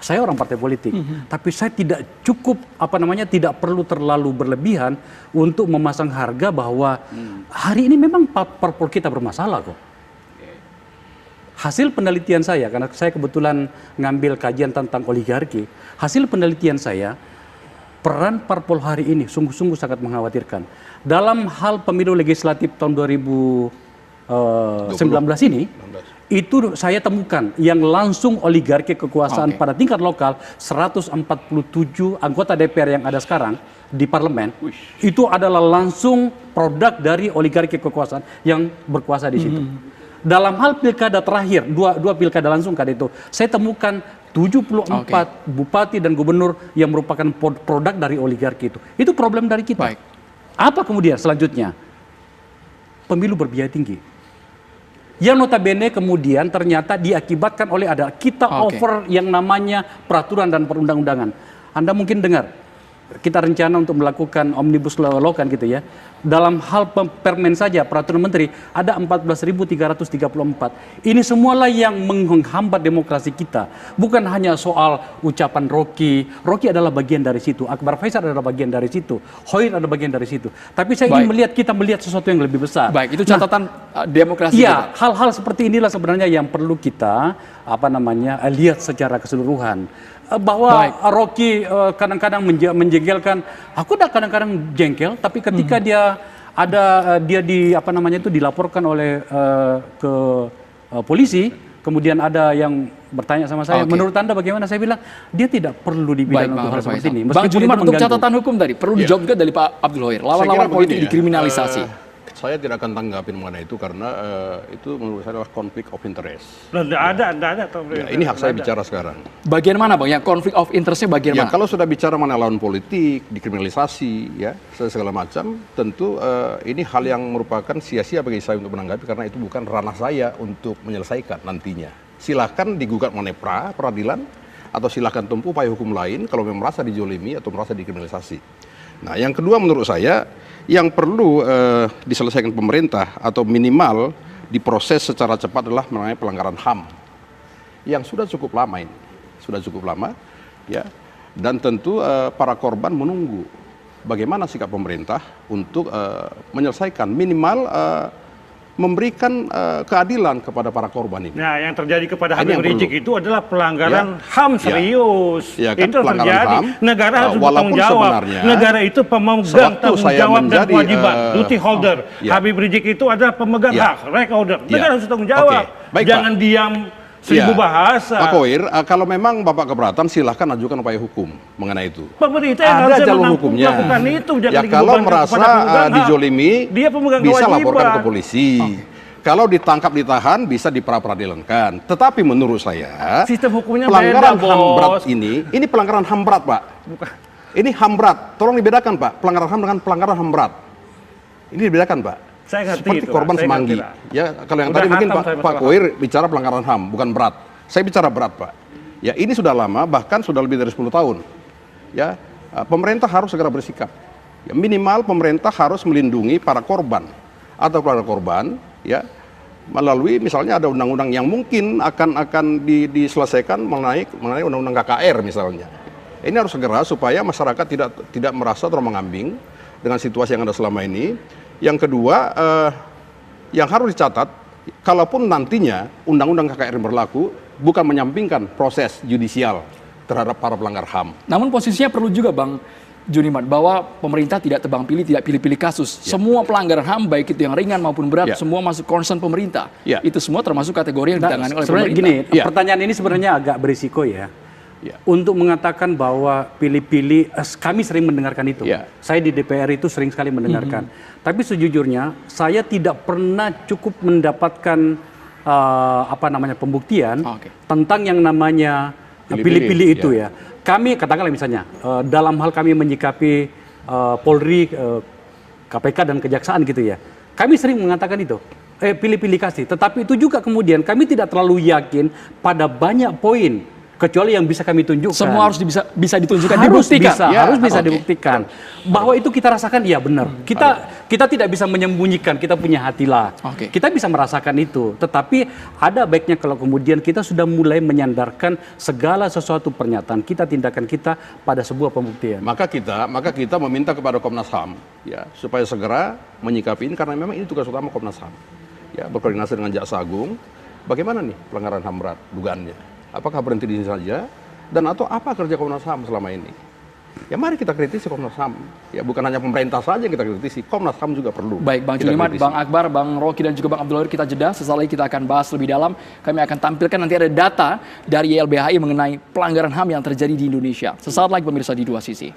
Saya orang partai politik, tapi saya tidak cukup tidak perlu terlalu berlebihan untuk memasang harga bahwa hari ini memang parpol kita bermasalah kok. Hasil penelitian saya, karena saya kebetulan ngambil kajian tentang oligarki, hasil penelitian saya, peran parpol hari ini sungguh-sungguh sangat mengkhawatirkan. Dalam hal pemilu legislatif tahun 2019 ini, itu saya temukan yang langsung oligarki kekuasaan pada tingkat lokal 147 anggota DPR yang ada sekarang di parlemen itu adalah langsung produk dari oligarki kekuasaan yang berkuasa di situ. Dalam hal pilkada terakhir, dua pilkada langsung kali itu, saya temukan 74 bupati dan gubernur yang merupakan produk dari oligarki itu. Itu problem dari kita. Apa kemudian selanjutnya? Pemilu berbiaya tinggi. Yang notabene kemudian ternyata diakibatkan oleh kita over yang namanya peraturan dan perundang-undangan. Anda mungkin dengar, kita rencana untuk melakukan omnibus law kan gitu ya. Dalam hal permen saja, peraturan menteri, ada 14.334. Ini semualah yang menghambat demokrasi kita. Bukan hanya soal ucapan Rocky. Rocky adalah bagian dari situ. Akbar Faisal adalah bagian dari situ. Hoir adalah bagian dari situ. Tapi saya ingin kita melihat sesuatu yang lebih besar. Baik, itu catatan demokrasi. Iya, hal-hal seperti inilah sebenarnya yang perlu kita lihat secara keseluruhan. Bahwa Rocky kadang-kadang menjengkelkan, aku udah kadang-kadang jengkel, tapi ketika dia dilaporkan oleh ke polisi, kemudian ada yang bertanya sama saya, menurut Anda bagaimana? Saya bilang dia tidak perlu dipidana untuk hal seperti ini. Bang Juniman, untuk catatan hukum tadi perlu dijawab juga dari Pak Abdul Hoir. Lawan-lawan politik dikriminalisasi. Saya tidak akan tanggapin mengenai itu karena itu menurut saya adalah konflik of interest. Tidak ada. Ini hak saya bicara sekarang. Bagian mana Bang? Yang konflik of interestnya bagian mana? Kalau sudah bicara mengenai lawan politik, dikriminalisasi, segala macam, tentu ini hal yang merupakan sia-sia bagi saya untuk menanggapi karena itu bukan ranah saya untuk menyelesaikan nantinya. Silahkan digugat mengenai peradilan atau silahkan tempuh upaya hukum lain kalau memang merasa dijolimi atau merasa dikriminalisasi. Nah, yang kedua menurut saya yang perlu diselesaikan pemerintah atau minimal diproses secara cepat adalah mengenai pelanggaran HAM yang sudah cukup lama ini, dan tentu para korban menunggu bagaimana sikap pemerintah untuk menyelesaikan minimal memberikan keadilan kepada para korban ini. Nah, yang terjadi kepada Habib Rizik itu adalah pelanggaran HAM serius. Itu terjadi. HAM, negara harus bertanggung jawab. Negara itu pemegang tanggung jawab dan kewajiban. Duty holder. Habib Rizik itu adalah pemegang hak, stakeholder. Negara harus bertanggung jawab. Jangan diam seribu bahasa. Pak Hoir, kalau memang Bapak keberatan, silahkan ajukan upaya hukum mengenai itu. Pemerintah yang ada jalur hukumnya. Itu, kalau merasa dijolimi, bisa laporkan ke polisi. Kalau ditangkap ditahan, bisa diperadilankan. Tetapi menurut saya, sistem hukumnya pelanggaran beda, HAM berat ini pelanggaran HAM berat, Pak. Ini HAM berat. Tolong dibedakan, Pak. Pelanggaran HAM dengan pelanggaran HAM berat. Ini dibedakan, Pak. Saya ngerti seperti itu, korban Semanggi. Kalau yang tadi mungkin Pak Hoir bicara pelanggaran HAM, bukan berat. Saya bicara berat, Pak. Ini sudah lama, bahkan sudah lebih dari 10 tahun. Pemerintah harus segera bersikap. Minimal pemerintah harus melindungi para korban atau keluarga korban, melalui misalnya ada undang-undang yang mungkin akan diselesaikan mengenai undang-undang KKR misalnya. Ini harus segera supaya masyarakat tidak merasa terombang-ambing dengan situasi yang ada selama ini. Yang kedua, yang harus dicatat, kalaupun nantinya undang-undang KKR berlaku, bukan menyampingkan proses judisial terhadap para pelanggar HAM. Namun posisinya perlu juga Bang Juniman, bahwa pemerintah tidak tebang pilih, tidak pilih-pilih kasus. Semua pelanggaran HAM, baik itu yang ringan maupun berat, semua masuk concern pemerintah. Itu semua termasuk kategori yang ditangani oleh pemerintah. Gini, pertanyaan ini sebenarnya agak berisiko ya. Untuk mengatakan bahwa pilih-pilih, kami sering mendengarkan itu. Saya di DPR itu sering sekali mendengarkan. Tapi sejujurnya, saya tidak pernah cukup mendapatkan pembuktian tentang yang namanya pilih-pilih itu ya. Kami katakanlah misalnya dalam hal kami menyikapi Polri, KPK dan Kejaksaan gitu ya. Kami sering mengatakan itu. Pilih-pilih kasih. Tetapi itu juga kemudian kami tidak terlalu yakin pada banyak poin. Kecuali yang bisa kami tunjukkan. Semua harus bisa ditunjukkan, harus dibuktikan. Harus bisa dibuktikan. Bahwa itu kita rasakan, iya benar. Kita kita tidak bisa menyembunyikan, kita punya hatilah. Kita bisa merasakan itu. Tetapi ada baiknya kalau kemudian kita sudah mulai menyandarkan segala sesuatu pernyataan kita, tindakan kita pada sebuah pembuktian. Maka kita meminta kepada Komnas HAM ya supaya segera menyikapi ini, karena memang ini tugas utama Komnas HAM. Ya, berkoordinasi dengan Jaksa Agung, bagaimana nih pelanggaran HAM berat dugaannya? Apakah berhenti di sini saja? Dan atau apa kerja Komnas HAM selama ini? Ya mari kita kritisi Komnas HAM. Ya bukan hanya pemerintah saja yang kita kritisi, Komnas HAM juga perlu. Baik, Bang Junimat, Bang Akbar, Bang Rocky dan juga Bang Abdul Qadir, kita jeda. Sesaat lagi kita akan bahas lebih dalam. Kami akan tampilkan nanti ada data dari YLBHI mengenai pelanggaran HAM yang terjadi di Indonesia. Sesaat lagi pemirsa di Dua Sisi.